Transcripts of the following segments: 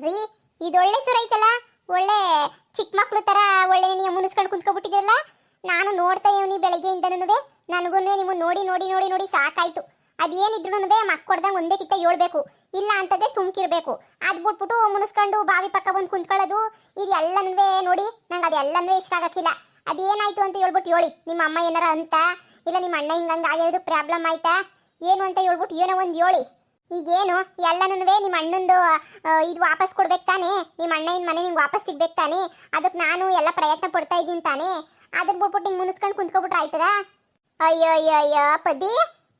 ರೀ ಇದೊಳ್ಳೆ ಸುರ ಐತಲ್ಲ, ಒಳ್ಳೆ ಚಿಕ್ಕ ಮಕ್ಳು ತರ ಒಳ್ಳೆ ನೀವು ಮುನಿಸ್ಕೊಂಡು ಕುಂತ್ಕೊಬಿಟ್ಟಿದ್ರಲ್ಲ. ನಾನು ನೋಡ್ತಾ ಇವನಿ ಬೆಳಗ್ಗೆಯಿಂದನೂ ನನಗೂ ನೀವು ನೋಡಿ ನೋಡಿ ನೋಡಿ ನೋಡಿ ಸಾಕಾಯ್ತು. ಅದೇನಿದ್ರು ಮಕ್ಕೊಡ್ದಂಗೆ ಒಂದೇ ಕಿತ್ತ ಹೇಳ್ಬೇಕು, ಇಲ್ಲ ಅಂತಂದ್ರೆ ಸುಮ್ಕಿರ್ಬೇಕು. ಅದ್ ಬಿಟ್ಬಿಟ್ಟು ಮುನಿಸ್ಕೊಂಡು ಬಾವಿ ಪಕ್ಕ ಬಂದು ಕುಂತ್ಕೊಳ್ಳೋದು ಇದೆಲ್ಲನೂ ನೋಡಿ ನಂಗೆ ಅದೆಲ್ಲನೂ ಇಷ್ಟ ಆಗಕ್ಕಿಲ್ಲ. ಅದೇನಾಯ್ತು ಅಂತ ಹೇಳ್ಬಿಟ್ಟು ಹೇಳಿ. ನಿಮ್ಮ ಅಮ್ಮ ಏನಾರ ಅಂತ, ಇಲ್ಲ ನಿಮ್ಮ ಅಣ್ಣ ಹಿಂಗಂಗೆ ಆಗಿರೋದು ಪ್ರಾಬ್ಲಮ್ ಆಯ್ತಾ ಏನು ಅಂತ ಹೇಳ್ಬಿಟ್ಟು ಏನೋ ಒಂದು ಹೇಳಿ. ಈಗೇನು ಎಲ್ಲನೂ ನಿಮ್ಮ ಅಣ್ಣಂದು ಇದು ವಾಪಸ್ ಕೊಡ್ಬೇಕು ತಾನೇ, ನಿಮ್ಮ ಅಣ್ಣ ಇನ್ ಮನೆ ನಿಂಗೆ ವಾಪಸ್ ಸಿಗ್ಬೇಕು ತಾನೇ, ಅದಕ್ಕೆ ನಾನು ಎಲ್ಲ ಪ್ರಯತ್ನ ಪಡ್ತಾ ಇದ್ದೀನಿ ತಾನೇ. ಅದನ್ನ ಬಿಟ್ಬಿಟ್ಟು ಹಿಂಗೆ ಮುನಿಸ್ಕೊಂಡು ಕುಂತ್ಕೊಬಿಟ್ರೆ ಆಯ್ತದ? ಅಯ್ಯೋ ಅಯ್ಯೋ ಅಯ್ಯೋ ಪದ್ದಿ,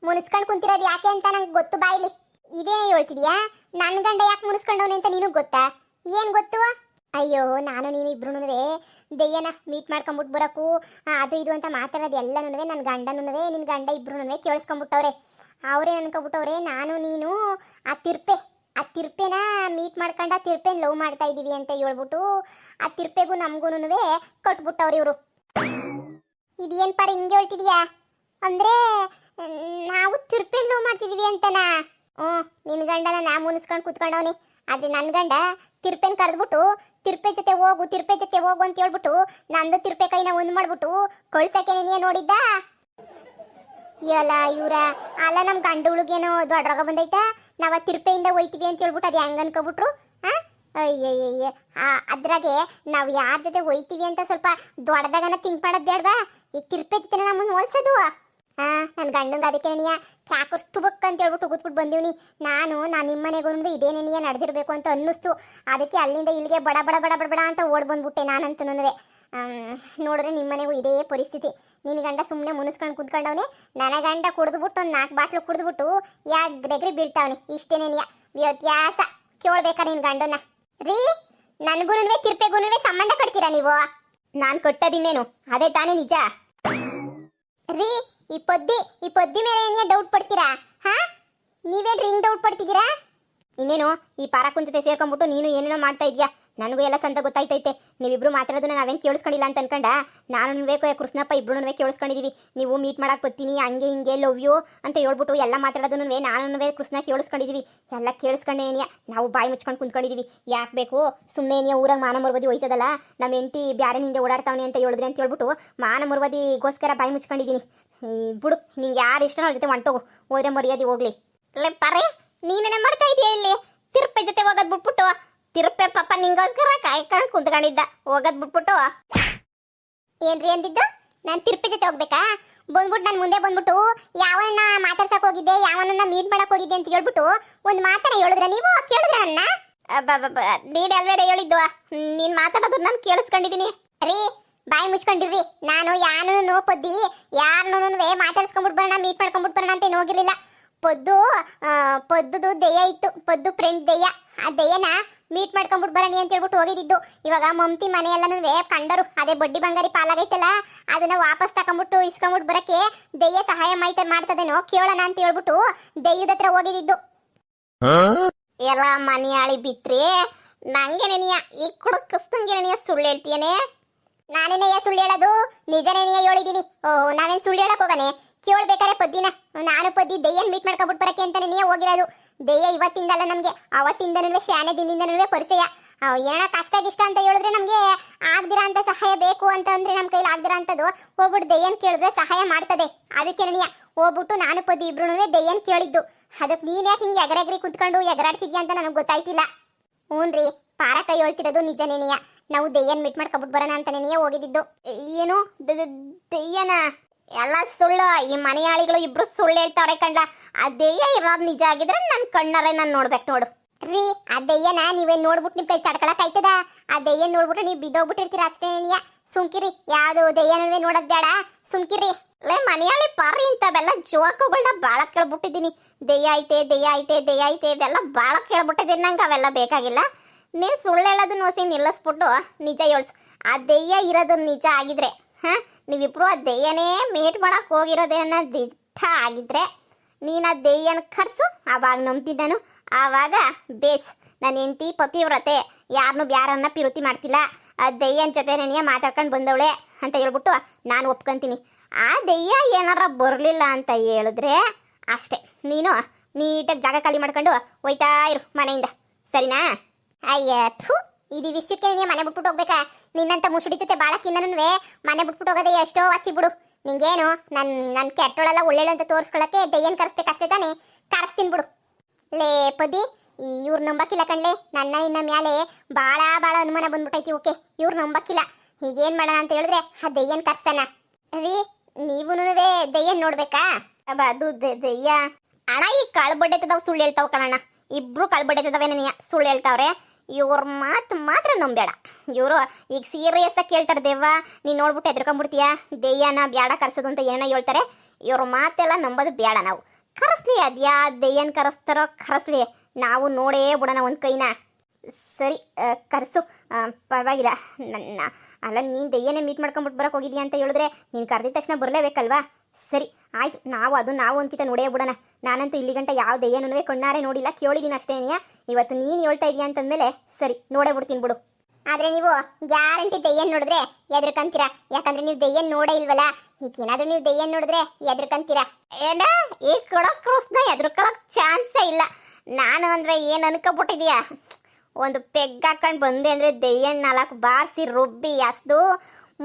ಮುನಿಸ್ಕೊಂಡು ಕುಂತಿರೋದು ಯಾಕೆ ಅಂತ ನಂಗೆ ಗೊತ್ತು. ಬಾಯ್ಲಿ ಇದೇನೇ ಹೇಳ್ತಿದ್ಯಾ? ನನ್ನ ಗಂಡ ಯಾಕೆ ಮುನಿಸ್ಕೊಂಡವನೆ ಅಂತ ನಿನಗೆ ಗೊತ್ತಾ? ಏನು ಗೊತ್ತು? ಅಯ್ಯೋ ನಾನು ನೀನು ಇಬ್ರು ದೆಯ್ಯನ ಮೀಟ್ ಮಾಡ್ಕೊಂಬಿಟ್ಟು ಬರೋಕು ಅದು ಇದು ಅಂತ ಮಾತಾಡೋದು ಎಲ್ಲನೂ ನನ್ನ ಗಂಡನೂ ನಿನ್ನ ಗಂಡ ಇಬ್ರು ಕೇಳಿಸ್ಕೊಂಬಿಟ್ಟವ್ರೆ. ಅವರೇ ಅನ್ಕೊಬಿಟ್ಟವ್ರೆ ನಾನು ನೀನು ಆ ತಿರ್ಪೆನ ಮೀಟ್ ಮಾಡ್ಕೊಂಡು ಆ ತಿರ್ಪೆನ ಲವ್ ಮಾಡ್ತಾ ಇದ್ದೀವಿ ಅಂತ ಹೇಳ್ಬಿಟ್ಟು ಆ ತಿರ್ಪೆಗೂ ನಮಗೂ ಕೊಟ್ಬಿಟ್ಟವ್ರು ಇವರು. ಇದೇನು ಪಾರ ಹಿಂಗೆ ಹೇಳ್ತಿದ್ಯಾ? ಅಂದರೆ ನಾವು ತಿರ್ಪೆನ ಲವ್ ಮಾಡ್ತಿದ್ದೀವಿ ಅಂತನಾ? ನಿನ್ನ ಗಂಡನ ನಾ ಮುನಿಸ್ಕೊಂಡು ಕೂತ್ಕೊಂಡವನಿ. ಆದರೆ ನನ್ನ ಗಂಡ ತಿರ್ಪೆನ ಕರೆದ್ಬಿಟ್ಟು ತಿರ್ಪೆ ಜೊತೆ ಹೋಗು ಅಂತ ಹೇಳ್ಬಿಟ್ಟು ನಂದು ತಿರ್ಪೆ ಕೈನ ಒಂದು ಮಾಡ್ಬಿಟ್ಟು ಕಳ್ಸಕ್ಕೆ ನೀನೇ ನೋಡಿದ್ದ? ಎಲ್ಲ ಇವ್ರ ಅಲ್ಲ ನಮ್ಮ ಗಂಡುಗಳಿಗೇನೋ ದೊಡ್ಡ ರೋಗ ಬಂದೈತಾ, ನಾವು ಆ ತಿರ್ಪೆಯಿಂದ ಹೋಯ್ತೀವಿ ಅಂತ ಹೇಳ್ಬಿಟ್ಟು ಅದು ಹೆಂಗೆ ಅನ್ಕೊಬಿಟ್ರು? ಅಯ್ಯಯ್ಯ ಅದ್ರಾಗೆ ನಾವು ಯಾರ ಜೊತೆ ಹೋಯ್ತೀವಿ ಅಂತ ಸ್ವಲ್ಪ ದೊಡ್ಡದಾಗನ ಥಿಂಕ್ ಮಾಡೋದು ಬೇಡವಾ? ಈ ತಿರ್ಪೆ ಜೊತೆ ನಮ್ಮನ್ನು ಹೋಲ್ಸೋದು? ನನ್ನ ಗಂಡಂಗೆ ಅದಕ್ಕೆ ನೀಯ ಕ್ಯಾಕರ್ಸ್ತುಬಕ್ ಅಂತ ಹೇಳ್ಬಿಟ್ಟು ಉಗಿದ್ಬಿಟ್ಟು ಬಂದೀವಿ. ನಾನು ನಿಮ್ಮನೆಗೂ ಇದೇನೇ ನೀಯ ನಡೆದಿರಬೇಕು ಅಂತ ಅನ್ನಿಸ್ತು. ಅದಕ್ಕೆ ಅಲ್ಲಿಂದ ಇಲ್ಲಿಗೆ ಬಡ ಬಡ ಬಡ ಬಡ ಬಡ ಅಂತ ಓಡ್ ಬಂದ್ಬಿಟ್ಟೆ ನಾನಂತೂ. ನೋಡಿದ್ರೆ ನಿಮ್ಮನೆಗೂ ಇದೇ ಪರಿಸ್ಥಿತಿ. ನಿನ್ನ ಗಂಡ ಸುಮ್ಮನೆ ಮುನಿಸ್ಕೊಂಡು ಕುತ್ಕೊಂಡವನೆ, ನನ್ನ ಗಂಡ ಕುಡಿದ್ಬಿಟ್ಟು ಒಂದು 4 ಬಾಟ್ಲು ಕುಡಿದ್ಬಿಟ್ಟು ಯಾಗ್ರೆಗ್ರಿ ಬೀಳ್ತಾವನೆ. ಇಷ್ಟೇನೇ ನೀಯ ವ್ಯತ್ಯಾಸ. ಕೇಳ್ಬೇಕಾ ನಿನ್ನ ಗಂಡನ? ರೀ ನನಗೂ ತಿರ್ಪೆಗೂ ಸಂಬಂಧ ಕಟ್ತೀರಾ ನೀವು? ನಾನು ಕಟ್ಟೋದಿನ್ನೇನು, ಅದೇ ತಾನೇ ನಿಜ. ರೀ ಈ ಪದ್ದಿ ಮೇಲೆ ಏನೇ ಡೌಟ್ ಪಡ್ತೀರಾ? ನೀವೇನು ಹಿಂಗ್ ಡೌಟ್ ಪಡ್ತಿದ್ದೀರಾ? ಇನ್ನೇನು ಈ ಪಾರಕ್ಕನ ಜೊತೆ ಸೇರ್ಕೊಂಡ್ಬಿಟ್ಟು ನೀನು ಏನೇನೋ ಮಾಡ್ತಾ ಇದೆಯಾ? ನನಗೂ ಎಲ್ಲ ಸಂತ ಗೊತ್ತಾಯ್ತೈತೆ. ನೀವಿಬ್ರು ಮಾತಾಡೋದನ್ನ ನಾವೇನು ಕೇಳಿಸ್ಕೊಂಡಿಲ್ಲ ಅಂತ ಅನ್ಕೊಂಡ. ನಾನು ಬೇಕು ಕೃಷ್ಣಪ್ಪ ಇಬ್ರು ಕೇಳಿಸ್ಕೊಂಡಿದೀವಿ. ನೀವು ಮೀಟ್ ಮಾಡಕ್ಕೆ ಬರ್ತೀನಿ ಹಂಗೆ ಹಿಂಗೆ ಲವ್ ಯು ಅಂತ ಹೇಳ್ಬಿಟ್ಟು ಎಲ್ಲ ಮಾತಾಡೋದನ್ನು ನಾನು ಕೃಷ್ಣ ಕೇಳಿಸ್ಕೊಂಡಿದೀವಿ. ಎಲ್ಲ ಕೇಳಿಸ್ಕೊಂಡೇ ಏನಿಯಾ ನಾವು ಬಾಯಿ ಮುಚ್ಕೊಂಡು ಕುಂತ್ಕೊಂಡಿದೀವಿ. ಯಾಕೆ ಬೇಕು ಸುಮ್ಮನೆ ಏನಿಯಾ ಊರಾಗ ಮಾನ ಮರ್ವದಿ ಹೋಯ್ತದಲ್ಲ, ನಮ್ಮ ಹೆಂಡತಿ ಬ್ಯಾರೆ ನಿಂದೆ ಓಡಾಡ್ತಾವನೆ ಅಂತ ಹೇಳಿದ್ರಿ ಅಂತ ಹೇಳ್ಬಿಟ್ಟು ಮಾನ ಮರ್ವದಿಗೋಸ್ಕರ ಬಾಯಿ ಮುಚ್ಕೊಂಡಿದ್ದೀನಿ. ಬಿಡು, ನಿಂಗೆ ಯಾರು ಇಷ್ಟ ಅವ್ರ ಜೊತೆ ಹೊಂಟೋಗು, ಹೋದ್ರೆ ಮರ್ಯಾದೆ ಹೋಗ್ಲಿ. ಪರೇ ನೀನೇನೇ ಮಾಡ್ತಾ ಇದೀಯ ಇಲ್ಲಿ? ತಿರುಪೆ ಜೊತೆ ಹೋಗೋದು ಬಿಟ್ಬಿಟ್ಟು ತಿರುಪೆ ಪಾಪ ನಿಂಗೋಸ್ಕರ ಕಾಯ್ಕೊಂಡು ಕುಂತ್ಕೊಂಡಿದ್ದ, ಹೋಗೋದ್ ಬಿಟ್ಬಿಟ್ಟು. ಏನ್ರಿ ಅಂದಿದ್ದು? ನಾನು ತಿರುಪೆ ಜೊತೆ ಹೋಗ್ಬೇಕಾ? ಬಂದ್ಬಿಟ್ಟು ನಾನು ಮುಂದೆ ಬಂದ್ಬಿಟ್ಟು ಯಾವನ್ನ ಮಾತಾಡ್ಸಕ್ ಹೋಗಿದ್ದೆ, ಯಾವನ್ನ ಮೀಟ್ ಮಾಡಕ್ ಹೋಗಿದ್ದೆ ಅಂತ ಹೇಳ್ಬಿಟ್ಟು ಒಂದು ಮಾತನ್ನ ಹೇಳಿದ್ರೆ ನೀವು ಕೇಳಿದ್ರೆ ನನ್ನ? ನೀನ್ ಅಲ್ವೇರೆ ಹೇಳಿದ್ದು, ನೀನ್ ಮಾತಾಡೋದು ನಾನು ಕೇಳಿಸ್ಕೊಂಡಿದೀನಿ. ರೀ ಬಾಯಿ ಮುಚ್ಕೊಂಡಿರ್ರಿ. ನಾನು ಯಾನು ಪದ್ದಿ ಯಾರನ್ನೂ ಮಾತಾಡ್ಸ್ಕೊಂಡ್ಬಿಟ್ಟು ಬರೋಣ ಮೀಟ್ ಮಾಡ್ಕೊಂಡ್ಬಿಟ್ಟು ಬರೋಣ ಅಂತ ಹೋಗಿರ್ಲಿಲ್ಲ. ಪದ್ದುದು ದೆಯ್ಯ ಇತ್ತು, ಪದ್ದು ಫ್ರೆಂಡ್ ದೆಯ್ಯ. ಆ ದೆಯ್ಯನ ಮೀಟ್ ಮಾಡ್ಕೊಂಡ್ಬಿಟ್ಟು ಬರಣಿ ಅಂತ ಹೇಳ್ಬಿಟ್ಟು ಹೋಗಿದ್ದು. ಇವಾಗ ಮಮತಿ ಮನೆಯೆಲ್ಲನೂ ಕಂಡರು ಅದೇ ಬಡ್ಡಿ ಬಂಗಾರಿ ಪಾಲಾಗೈತಲ್ಲ, ಅದನ್ನ ವಾಪಸ್ ತಕೊಂಡ್ಬಿಟ್ಟು ಇಸ್ಕೊಂಡ್ಬಿಟ್ಟು ಬರಕ್ಕೆ ದೆಯ್ಯ ಸಹಾಯ ಮಾಡ್ತದೇನೋ ಕೇಳೋಣ ಅಂತ ಹೇಳ್ಬಿಟ್ಟು ದೆಯ್ಯದ ಹತ್ರ ಹೋಗಿದ್ದು. ಎಲ್ಲ ಮನೆಯಾಳಿ ಬಿತ್ರಿ ನಂಗೆ ನೆನೆಯ ಈ ಕುಡುಕಸ್ತಂಗೆ ನೆನೆಯ ಸುಳ್ಳು ಹೇಳ್ತೀಯನೆ? ನಾನೇನೆಯ ಸುಳ್ಳು ಹೇಳೋದು? ನಿಜನೇನೆಯ ಹೇಳಿದೀನಿ. ನಾವೇನ್ ಸುಳ್ಳು ಹೇಳಕ್ ಹೋಗನೆ? ಕೇಳ್ಬೇಕಾರೆ ಪದ್ದಿನ ನಾನು ಪದ್ದಿ ದೆಯ್ಯನ್ ಮೀಟ್ ಮಾಡ್ಕೊಬಿಟ್ಟು ಬರಕ್ಕೆ ಅಂತಾನೆ ನೀ ಹೋಗಿರೋದು. ದೆಯ್ಯ ಇವತ್ತಿಂದಲ್ಲ, ನಮ್ಗೆ ಅವತ್ತಿಂದನೂ ಶಾನೆ ದಿನದಿಂದನೂ ಪರಿಚಯ. ಏನೋ ಕಷ್ಟ ಗಿಷ್ಟ ಅಂತ ಹೇಳಿದ್ರೆ ನಮ್ಗೆ ಆಗ್ದಿರಾ ಅಂತ ಸಹಾಯ ಬೇಕು ಅಂತ ಅಂದ್ರೆ ನಮ್ಮ ಕೈಲಿ ಆಗ್ದಿರಾ ಅಂತದ್ದು ಹೋಗ್ಬಿಟ್ಟು ದೆಯ್ಯನ್ ಕೇಳಿದ್ರೆ ಸಹಾಯ ಮಾಡ್ತದೆ. ಅದಕ್ಕೆ ನನಗೆ ಹೋಗ್ಬಿಟ್ಟು ನಾನು ಪದ್ದಿ ಇಬ್ರು ದೆಯ್ಯನ್ ಕೇಳಿದ್ದು. ಅದಕ್ಕೆ ನೀನ್ ಯಾಕೆ ಹಿಂಗೆ ಎಗರೆಗ್ರಿ ಕುತ್ಕೊಂಡು ಎಗರಾಡ್ತಿದ್ಯಾ ಅಂತ ನನಗೆ ಗೊತ್ತಾಯ್ತಿಲ್ಲ. ಹ್ಞೂನ್ರಿ ಪಾರ ಕೈ ಹೇಳ್ತಿರೋದು ನಿಜನೇನೆಯ. ನಾವು ದೆಯ್ಯನ್ ಮೀಟ್ ಮಾಡ್ಕೊಬಿಟ್ಟು ಬರೋಣ ಅಂತ ನೆನೆಯ ಹೋಗಿದ್ದು. ಏನು ದೆಯ್ಯನ? ಎಲ್ಲ ಸುಳ್ಳು. ಈ ಮನೆಯಾಳಿಗಳು ಇಬ್ರು ಸುಳ್ಳು ಹೇಳ್ತಾವ್ರೆ ಕಂಡ. ಆ ದೆಯ್ಯ ಇರೋದು ನಿಜ ಆಗಿದ್ರೆ ನನ್ನ ಕಣ್ಣಾರೆ ನಾನು ನೋಡ್ಬೇಕು ನೋಡು. ರೀ ಆ ದೆಯ್ಯನ ನೀವೇನು ನೋಡ್ಬಿಟ್ಟು ನಿಮ್ಮ ಕೈ ತಡ್ಕೊಳಕ್ ಆಯ್ತದ? ಆ ದೆಯ್ಯ ನೋಡ್ಬಿಟ್ಟು ನೀವು ಬಿದ್ದೋಗ್ಬಿಟ್ಟಿರ್ತೀರ ಅಷ್ಟೇನಿಯ. ಸುಮ್ಕಿರಿ, ಯಾವುದು ದೆಯ್ಯನವೇ ನೋಡೋದು ಬೇಡ, ಸುಮ್ಕಿರಿ. ಮನೆಯಾಳಿ ಪಾರಿ ಇಂಥವೆಲ್ಲ ಜೋಕುಗಳನ್ನ ಭಾಳ ಕೇಳ್ಬಿಟ್ಟಿದ್ದೀನಿ. ದೆಯ್ಯ ಐತೆ ದೆಯ್ಯ ಐತೆ ದೆಯ್ಯ ಐತೆ ಇವೆಲ್ಲ ಭಾಳ ಕೇಳ್ಬಿಟ್ಟಿದ್ದೀನಿ. ನಂಗೆ ಅವೆಲ್ಲ ಬೇಕಾಗಿಲ್ಲ. ನೀನು ಸುಳ್ಳು ಹೇಳೋದು ನೋಸಿ ನಿಲ್ಲಿಸ್ಬಿಟ್ಟು ನಿಜ ಹೇಳ್ಸು. ಆ ದೆಯ್ಯ ಇರೋದು ನಿಜ ಆಗಿದ್ರೆ ನೀವಿಬ್ರು ಆ ದೆಯ್ಯನೇ ಮೇಟ್ ಮಾಡಕ್ಕೆ ಹೋಗಿರೋದೇನ ದಿಟ್ಟ ಆಗಿದ್ರೆ ನೀನು ಆ ದೆಯ್ಯನ ಕರ್ಸು, ಆವಾಗ ನಂಬ್ತೀನಿ ನಾನು. ಆವಾಗ ಬೇಸ್ ನನ್ನ ಹೆಂಡತಿ ಪತಿವ್ರತೆ, ಯಾರನ್ನೂ ಬ್ಯಾರನ್ನ ಪಿರುತಿ ಮಾಡ್ತಿಲ್ಲ, ಆ ದೆಯ್ಯನ ಜೊತೆ ನನಗೆ ಮಾತಾಡ್ಕೊಂಡು ಬಂದವಳೆ ಅಂತ ಹೇಳ್ಬಿಟ್ಟು ನಾನು ಒಪ್ಕೊಂತೀನಿ. ಆ ದೆಯ್ಯ ಏನಾರ ಬರಲಿಲ್ಲ ಅಂತ ಹೇಳಿದ್ರೆ ಅಷ್ಟೇ, ನೀನು ನೀಟಾಗಿ ಜಾಗ ಖಾಲಿ ಮಾಡ್ಕೊಂಡು ಹೋಯ್ತಾ ಇರು ಮನೆಯಿಂದ, ಸರಿನಾ? ಅಯ್ಯ ಥೂ, ಇದು ವಿಷಯಕ್ಕೆ ನೀ ಮನೆ ಬಿಟ್ಬಿಟ್ಟು ಹೋಗ್ಬೇಕಾ? ನಿನ್ನಂತ ಮುಸುಡಿ ಜೊತೆ ಬಾಳಕ್ಕಿನ್ನನುವೆ ಮನೆ ಬಿಟ್ಬಿಟ್ಟು ಹೋಗೋದೇ ಎಷ್ಟೋ ವಾಸಿ ಬಿಡು. ನಿಂಗೇನು ನನ್ನ ಕೆಟ್ಟೋಳೆಲ್ಲ ಒಳ್ಳೆಳು ಅಂತ ತೋರಿಸ್ಕೊಳಕ್ಕೆ ದಯ್ಯನ್ ಕರೆಸ್ಬೇಕಷ್ಟೇ ತಾನೆ, ಕರೆಸ್ತೀನಿ ಬಿಡು. ಲೇ ಪದಿ, ಇವ್ರು ನಂಬಕ್ಕಿಲ್ಲ ಕಣ್ಲೆ, ನನ್ನ ಇನ್ನ ಮ್ಯಾಲೆ ಬಾಳ ಅನುಮಾನ ಬಂದ್ಬಿಟ್ಟೈತಿ. ಓಕೆ, ಇವ್ರು ನಂಬಕ್ಕಿಲ್ಲ. ಈಗೇನ್ ಮಾಡೋಣ ಅಂತ ಹೇಳಿದ್ರೆ ಆ ದಯ್ಯನ್ ಕರ್ಸನ. ರೀ, ನೀವುನುವೆ ದಯ್ಯನ್ ನೋಡ್ಬೇಕಾ? ಅದು ದಯ್ಯ ಅಣ್ಣ, ಈ ಕಳ್ಬಡ್ಡೆತದವ್ ಸುಳ್ಳು ಹೇಳ್ತಾವ ಕಣಣ್ಣ. ಇಬ್ರು ಕಳ್ಬಡ್ಡೆತದವೇ ನನಗೆ ಸುಳ್ಳು ಹೇಳ್ತಾವ್ರೆ. ಇವ್ರ ಮಾತು ಮಾತ್ರ ನಂಬೇಡ. ಇವರು ಈಗ ಸೀರಿಯಸ್ ಆಗಿ ಕೇಳ್ತಾರೆ, ದೆವ್ವ ನೀನು ನೋಡ್ಬಿಟ್ಟು ಎದ್ರಕೊಂಡ್ಬಿಡ್ತೀಯಾ, ದೆಯ್ಯನ ಬ್ಯಾಡ ಕರ್ಸೋದು ಅಂತ ಏನೋ ಹೇಳ್ತಾರೆ. ಇವ್ರ ಮಾತೆಲ್ಲ ನಂಬೋದು ಬೇಡ. ನಾವು ಕರೆಸ್ಲಿ, ಅದ್ಯಾ ದೆಯ್ಯನ್ ಕರೆಸ್ತಾರೋ ಕರೆಸ್ಲಿ, ನಾವು ನೋಡೇ ಬಿಡೋಣ ಒಂದು ಕೈನ. ಸರಿ, ಕರೆಸು, ಪರವಾಗಿಲ್ಲ. ಅಲ್ಲ, ನೀನು ದೆಯ್ಯನೇ ಮೀಟ್ ಮಾಡ್ಕೊಂಬಿಟ್ಟು ಬರೋಕೆ ಹೋಗಿದ್ಯಾ ಅಂತ ಹೇಳಿದ್ರೆ ನೀನು ಕರೆದಿದ ತಕ್ಷಣ ಬರಲೇಬೇಕಲ್ವಾ? ಸರಿ ಆಯ್ತು, ನಾವು ಒಂದ್ಕಿತ ನೋಡೇ ಬಿಡೋಣ. ನಾನಂತೂ ಇಲ್ಲಿ ಗಂಟ ಯಾವ ದೆಯ್ಯನೂ ಕಣ್ಣಾರೆ ನೋಡಿಲ್ಲ, ಕೇಳಿದ್ದೀನಿ ಅಷ್ಟೇನಿಯಾ. ಇವತ್ತು ನೀನು ಹೇಳ್ತಾ ಇದೀಯ ಅಂತಂದ್ಮೇಲೆ ಸರಿ ನೋಡೇ ಬಿಡ್ತೀನಿ ಬಿಡು. ಆದ್ರೆ ನೀವು ಗ್ಯಾರಂಟಿ ದೆಯ್ಯನ್ ನೋಡಿದ್ರೆ ಎದ್ರಕಂತೀರಾ, ಯಾಕಂದ್ರೆ ನೀವು ದೆಯ್ಯನ್ ನೋಡೇ ಇಲ್ವಲ್ಲ. ಈಗೇನಾದ್ರೂ ನೀವು ದೆಯ್ಯನ್ ನೋಡಿದ್ರೆ ಎದ್ರಕಂತೀರಾ? ಏನ ಈ ಕೊಡಕ್ ಕೃಷ್ಣ ಎದ್ರಕೊಳಕ್ ಚಾನ್ಸೇ ಇಲ್ಲ. ನಾನು ಅಂದ್ರೆ ಏನ್ ಅನ್ಕೊಬಿಟ್ಟಿದೀಯಾ? ಒಂದು ಪೆಗ್ ಹಾಕೊಂಡು ಬಂದೆ ಅಂದ್ರೆ ದೆಯ್ಯನ್ 4 ಬಾರಿಸಿ ರುಬ್ಬಿ ಎಸ್ದು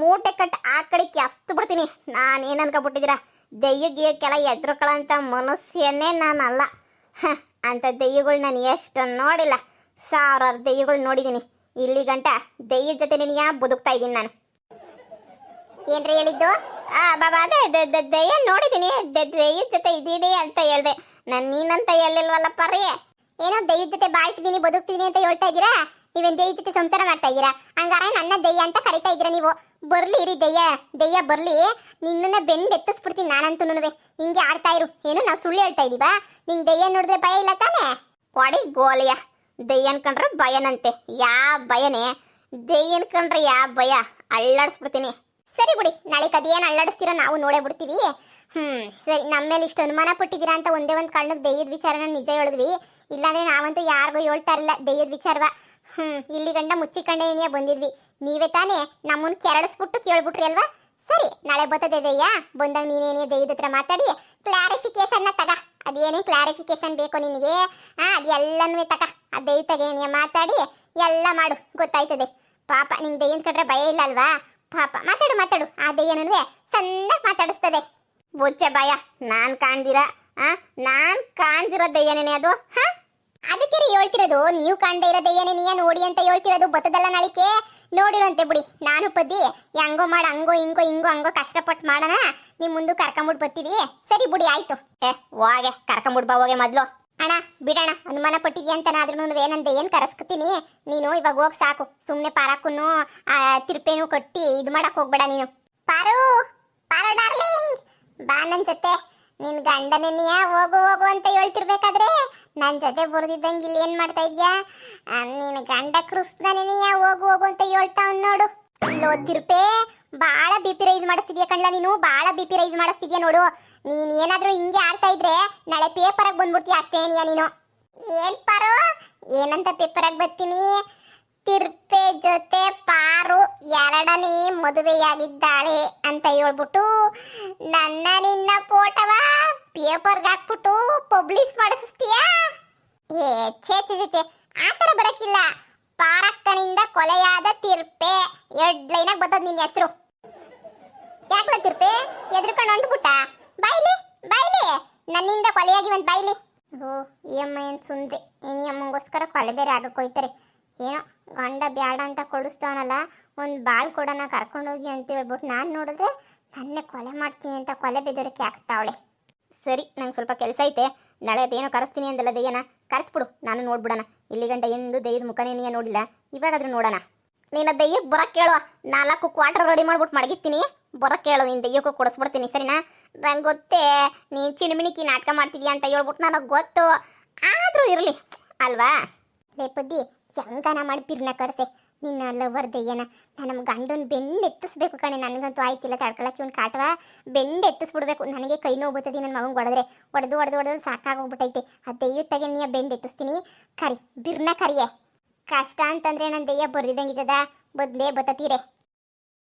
ಮೂಟೆ ಕಟ್ ಆ ಕಡೆಗೆ ಎಸ್ತು ಬಿಡ್ತೀನಿ. ನಾನೇನು ಅನ್ಕೊಬಿಟ್ಟಿದ್ದೀರಾ? ದೆಯ್ಯಕ್ಕೆಲ್ಲ ಎದ್ರಕೊಳಂತ ಮನುಷ್ಯನೇ ನಾನಲ್ಲ. ಅಂತ ದೆಯ್ಯಗಳು ನಾನು ಎಷ್ಟು ನೋಡಿಲ್ಲ, ಸಾವಿರಾರು ದೆಯ್ಯಗಳು ನೋಡಿದ್ದೀನಿ. ಇಲ್ಲಿ ಗಂಟ ದೆಯ್ಯದ ಜೊತೆ ನೀನು ಬದುಕ್ತಾ ಇದ್ದೀನಿ ನಾನು. ಏನ್ರಿ ಹೇಳಿದ್ದು? ಬಾಬಾ, ಅದೇ ದೆಯ್ಯ ನೋಡಿದ್ದೀನಿ, ದೆಯ್ಯದ ಜೊತೆ ಇದ್ದೀನಿ ಅಂತ ಹೇಳ್ದೆ ನಾನು. ನೀನಂತ ಹೇಳಿಲ್ವಲ್ಲಪ್ಪ ರೀ. ಏನೋ ದೆಯ್ಯದ ಜೊತೆ ಬಾಳ್ತಿದ್ದೀನಿ ಬದುಕ್ತಿದ್ದೀನಿ ಅಂತ ಹೇಳ್ತಾ ಇದ್ದೀರಾ? ನೀವೇನು ದೆಯ್ಯದ ಜೊತೆ ಸಂಸಾರ ಮಾಡ್ತಾ ಇದ್ದೀರಾ? ಹಂಗಾರೆ ನನ್ನ ದೆಯ್ಯ ಅಂತ ಕರಿತಾ ಇದ್ದೀರಾ ನೀವು? ಬರ್ಲಿ ರೀ ದೆಯ್ಯ ಬರ್ಲಿ, ನಿನ್ನನ್ನ ಬೆಂಡ್ ಎತ್ತಿಸ್ಬಿಡ್ತೀನಿ ನಾನಂತೂ. ಹಿಂಗೆ ಆಡ್ತಾ ಇರು. ಏನು ನಾವು ಸುಳ್ಳು ಹೇಳ್ತಾ ಇದೀವಾ? ನಿಂಗೆ ದೆಯ್ಯ ನೋಡಿದ್ರೆ ಭಯ ಇಲ್ಲ ತಾನೆ? ಕೊಡಿ ಗೋಲಿಯ, ದೆಯ್ಯನ್ ಕಂಡ್ರೆ ಭಯನಂತೆ. ಯಾ ಭಯನೇ? ದೆಯ್ಯನ್ ಕಂಡ್ರೆ ಯಾ ಭಯ? ಅಳ್ಳಾಡಿಸ್ಬಿಡ್ತೀನಿ. ಸರಿ ಬಿಡಿ, ನಾಳೆ ಅದೇನು ಅಳ್ಳಾಡಿಸ್ತೀರೋ ನಾವು ನೋಡೇ ಬಿಡ್ತೀವಿ. ಸರಿ, ನಮ್ಮ ಮೇಲೆ ಇಷ್ಟು ಅನುಮಾನ ಪಟ್ಟಿದ್ದೀರಾ ಅಂತ ಒಂದೇ ಒಂದು ಕಾರಣಕ್ಕೆ ದೆಯ್ಯದ ವಿಚಾರನ ನಿಜ ಹೇಳಿದ್ವಿ. ಇಲ್ಲಾಂದ್ರೆ ನಾವಂತೂ ಯಾರಿಗೂ ಹೇಳ್ತಾ ಇರಲಿಲ್ಲ ದೆಯ್ಯದ ವಿಚಾರವ. ಇಲ್ಲಿ ಗಂಡ ಮುಚ್ಚಿಕೊಂಡೇನಿಯ ಬಂದಿದ್ವಿ. ನೀವೇ ತಾನೇ ನಮ್ಮನ್ನ ಕೆರಳಿಸ್ಬಿಟ್ಟು ಕೇಳ್ಬಿಟ್ರಿ ಅಲ್ವಾ? ಸರಿ, ನಾಳೆ ಬರ್ತದೆ ದೆಯ್ಯ. ಬಂದಾಗ ನೀನೇನೇ ದೆಯ್ಯದ ಹತ್ರ ಮಾತಾಡಿ ಕ್ಲಾರಿಫಿಕೇಶನ್ನ ತಗ. ಅದೇನೇ ಕ್ಲಾರಿಫಿಕೇಶನ್ ಬೇಕೋ ನಿನಗೆ, ಅದೆಲ್ಲನೂ ತಗ. ಆ ದೆಯ್ಯ ತಗೇನಿಯ ಮಾತಾಡಿ ಎಲ್ಲ ಮಾಡು, ಗೊತ್ತಾಯ್ತದೆ. ಪಾಪ ನಿಂಗೆ ದೆಯ್ಯದ ಕಟ್ರೆ ಭಯ ಇಲ್ಲ ಅಲ್ವಾ? ಪಾಪ ಮಾತಾಡು. ಆ ದೆಯ್ಯನೂ ಸಣ್ಣ ಮಾತಾಡಿಸ್ತದೆ. ಬುಚ್ಚೆ ಭಯ, ನಾನ್ ಕಾಣ್ದಿರೋ ದೆಯ್ಯನೇನೆ ಅದು. ಅದಕ್ಕೆ ಹೇಳ್ತಿರೋದು, ನೀವು ಕಾಣ್ದೇ ಇರೋ ದೆಯ್ಯನೇನಿಯ ನೋಡಿ ಅಂತ ಹೇಳ್ತಿರೋದು. ಬತ್ತದಲ್ಲ ನಾಳಿಕೆ ನೋಡಿರಂತೆ ಬಿಡಿ. ನಾನು ಪದ್ದಿ ಹೆಂಗೋ ಮಾಡ, ಹಂಗೋ ಕಷ್ಟಪಟ್ಟು ಮಾಡೋಣ. ನಿಮ್ ಮುಂದೆ ಕರ್ಕೊಂಬಿಟ್ಟು ಬರ್ತೀವಿ. ಸರಿ ಬಿಡಿ, ಆಯ್ತು. ಹೋಗೆ ಕರ್ಕೊಂಬಿಡ್ ಬಾ, ಹೋಗೆ ಮೊದ್ಲು. ಅಣ್ಣ ಬಿಡೋಣ, ಅನುಮಾನ ಪಟ್ಟಿದ್ಯಾ ಅಂತ ಆದ್ರೂ ನಾನು ದೆಯ್ಯನ್ ಕರೆಸ್ಕೊತೀನಿ. ನೀನು ಇವಾಗ ಹೋಗಿ ಸಾಕು. ಸುಮ್ಮನೆ ಪಾರಕ್ಕೂ ತಿರ್ಪೇನು ಕಟ್ಟಿ ಇದು ಮಾಡಕ್ ಹೋಗ್ಬೇಡ ನೀನು. ಪಾರು ಡಾರ್ಲಿಂಗ್, ಬಾ ನನ್ ಜೊತೆ. ನಿನ್ ಗಂಡನೆನಿಯ ಹೋಗು ಅಂತ ಹೇಳ್ತಿರ್ಬೇಕಾದ್ರೆ ನನ್ ಜೊತೆ ಬರೆದಿದ್ದಂಗೆ ಇಲ್ಲಿ ಏನ್ ಮಾಡ್ತಾ ಇದ್ಯಾ? ನಿನ್ ಗಂಡ ಕೃಷ್ಣನೆನಿಯ ಹೋಗು ಅಂತ ಹೇಳ್ತಾವ್ ನೋಡು. ಇಲ್ಲೋ ತಿರ್ಪೆ, ಬಾಳ BP ರೈಸ್ ಮಾಡಿಸ್ತಿದ್ಯಾ ಕಣ್ಲ ನೀನು. ಬಾಳ BP ರೈಸ್ ಮಾಡಿಸ್ತಿದ್ಯಾ ನೋಡು. ನೀನ್ ಏನಾದ್ರೂ ಹಿಂಗೆ ಆಡ್ತಾ ಇದ್ರೆ ನಾಳೆ ಪೇಪರ್ ಆಗಿ ಬಂದ್ಬಿಡ್ತೀಯ ಅಷ್ಟೇನಿಯ ನೀನು. ಏನ್ ಪಾರು, ಏನಂತ ಪೇಪರ್ ಆಗಿ ಬರ್ತೀನಿ? ತಿರ್ಪೆ ಜೊತೆ ಪಾರು 2ನೇ ಮದುವೆಯಾಗಿದ್ದಾಳೆ ಅಂತ ಹೇಳ್ಬಿಟ್ಟು ನಿನ್ನ ಫೋಟೋವ ಪೇಪರ್ಗೆ ಹಾಕ್ಬಿಟ್ಟು ಪಬ್ಲಿಷ್ ಮಾಡಿಸ್ತೀಯಾ? ಛೇ ಆತರ ಬರಕ್ಕಿಲ್ಲ. ಪಾರಕ್ಕನಿಂದ ಕೊಲೆಯಾದ ತಿರ್ಪೆ 2 ಲೈನಾಗ ಬರ್ತದ ನಿನ್ನ ಹೆಸರು. ಯಾಕಲ ತಿರ್ಪೆ ಎದ್ರಕೊಂಡು ಹೊಂಟ್ಬಿಟ್ಟ? ಬಾಯ್ಲಿ ನನ್ನಿಂದ ಕೊಲೆಯಾಗಿ ಒಂದು ಬಾಯ್ಲಿ. ಈ ಅಮ್ಮ ಏನ್ ಸುಂದ್ರಿ, ಈ ಅಮ್ಮಂಗೋಸ್ಕರ ಕೊಲೆ ಬೇರೆ ಆಗಕ್ಕೆ ಹೋಯ್ತಾರೆ. ಏನೋ ಗಂಡ ಬ್ಯಾಡ ಅಂತ ಕೊಡಿಸ್ತಾವನಲ್ಲ, ಒಂದು ಬಾಳ್ ಕೊಡೋಣ ಕರ್ಕೊಂಡೋಗಿ ಅಂತ ಹೇಳ್ಬಿಟ್ಟು ನಾನು ನೋಡಿದ್ರೆ ನನ್ನೇ ಕೊಲೆ ಮಾಡ್ತೀನಿ ಅಂತ ಕೊಲೆ ಬೆದರಿಕೆ ಆಗ್ತಾವಳೆ. ಸರಿ, ನಂಗೆ ಸ್ವಲ್ಪ ಕೆಲಸ ಐತೆ. ನಾಳೆ ಅದೇನೋ ಕರೆಸ್ತೀನಿ ಅಂದಲ್ಲ ದೆಯ್ಯನ, ಕರೆಸ್ಬಿಡು, ನಾನು ನೋಡ್ಬಿಡೋಣ. ಇಲ್ಲಿ ಗಂಟ ಎಂದು ದೆಯ್ಯದ ಮುಖನೇ ನೋಡಿಲ್ಲ, ಇವಾಗಾದ್ರೂ ನೋಡೋಣ. ನೀನು ದೆಯ್ಯಕ್ಕೆ ಬರೋಕ್ಕೆ ಕೇಳು. 4 ಕ್ವಾರ್ಟರ್ ರೆಡಿ ಮಾಡ್ಬಿಟ್ಟು ಮಡಗಿರ್ತೀನಿ, ಬರೋಕ್ಕೆ ಕೇಳು. ನೀನು ದೆಯ್ಯಕ್ಕೂ ಕೊಡಿಸ್ಬಿಡ್ತೀನಿ, ಸರಿನಾ? ನಂಗೆ ಗೊತ್ತೇ ನೀನು ಚಿಣಿಮಿಣಿಕಿ ನಾಟಕ ಮಾಡ್ತಿದ್ಯಾ ಅಂತ ಹೇಳ್ಬಿಟ್ಟು ನನಗೆ ಗೊತ್ತು. ಆದರೂ ಇರಲಿ ಅಲ್ವಾ? ಲೇ ಪದ್ದಿ, ಹೆಂಗನ ಮಾಡಿ ಪಿರ್ನ ಕಡ್ಸೆ ನಿನ್ನ ಲವರ್ ದೆಯ್ಯನ. ನಮ್ಮ ಗಂಡನ ಬೆಂಡ್ ಎತ್ತಿಸ್ಬೇಕು ಕಣೆ. ನನಗಂತೂ ಆಯ್ತಿಲ್ಲ ತಡ್ಕೊಳಕ್ಕೆ. ಒಂದು ಕಾಟವ ಬೆಂಡ್ ಎತ್ತಿಸ್ಬಿಡ್ಬೇಕು. ನನಗೆ ಕೈ ನೋವು ಬರ್ತದೆ ನನ್ನ ಮಗಂಗೆ ಹೊಡೆದು ಸಾಕಾಗೋಗ್ಬಿಟ್ಟೈತೆ. ಆ ದೆಯ್ಯ ತಗೆ ನೀ ಬೆಂಡ್ ಎತ್ತಿಸ್ತೀನಿ. ಬಿರ್ನ ಕರಿಯೆ. ಕಷ್ಟ ಅಂತಂದ್ರೆ ನನ್ನ ದೆಯ್ಯ ಬರ್ದಿದ್ದಂಗಿದ್ದದ, ಬತ್ತತೀರೆ.